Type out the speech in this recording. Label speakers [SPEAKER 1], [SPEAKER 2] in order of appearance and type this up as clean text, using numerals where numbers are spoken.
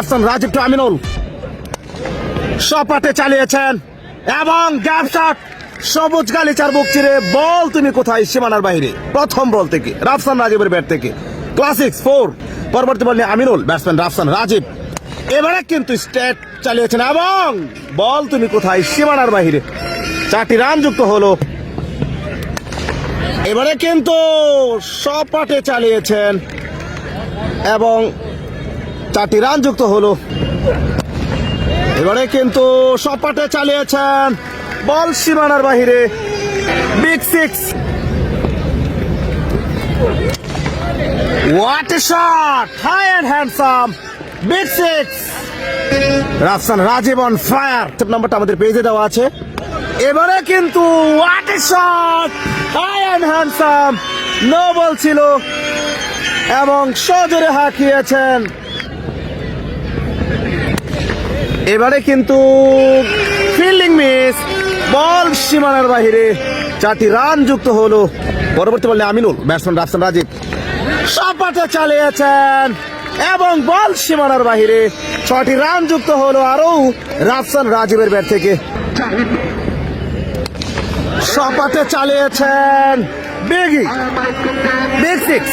[SPEAKER 1] Rafsan Rajib two Aminul সপাটে চালিয়েছেন এবং gap shot, সবুজ গালিচার বুক চিরে বল তুমি কোথায়, সীমানার বাইরে। প্রথম বল থেকে রাফসান রাজীবের ব্যাট থেকে ক্লাসিক্স 4। পরবর্তী বল নিয়ে আমিনুল, ব্যাটসম্যান রাফসান রাজীব এবারে কিন্তু স্ট্রেট চালিয়েছেন এবং বল তুমি কোথায়, সীমানার বাইরে। 4টি রান যুক্ত হলো। এবারে কিন্তু সপাটে চালিয়েছেন এবং 4টি রান যুক্ত হলো। এবারে কিন্তু সপাটে চালিয়েছেন, বল সীমানার বাহিরে। Big 6। What a shot, high and handsome, big 6। Rafsan Rajib on fire. নাম্বারটা আমাদের পেজে দেওয়া আছে। এবারে কিন্তু what a shot, high and handsome, no ball ছিল এবং সজোরে হাঁকিয়েছেন। এবারে কিন্তু ফিল্ডিং মিস, বল সীমানার বাহিরে। 4টি রান যুক্ত হলো। পরবর্তী বলে আমিনুল, ব্যাটসম্যান রাফসান রাজীব সপাটে চালিয়েছেন এবং বল সীমানার বাহিরে। 6টি রান যুক্ত হলো আরও রাফসান রাজীবের ব্যাট থেকে। সপাটে চালিয়েছেন, বিগ 6।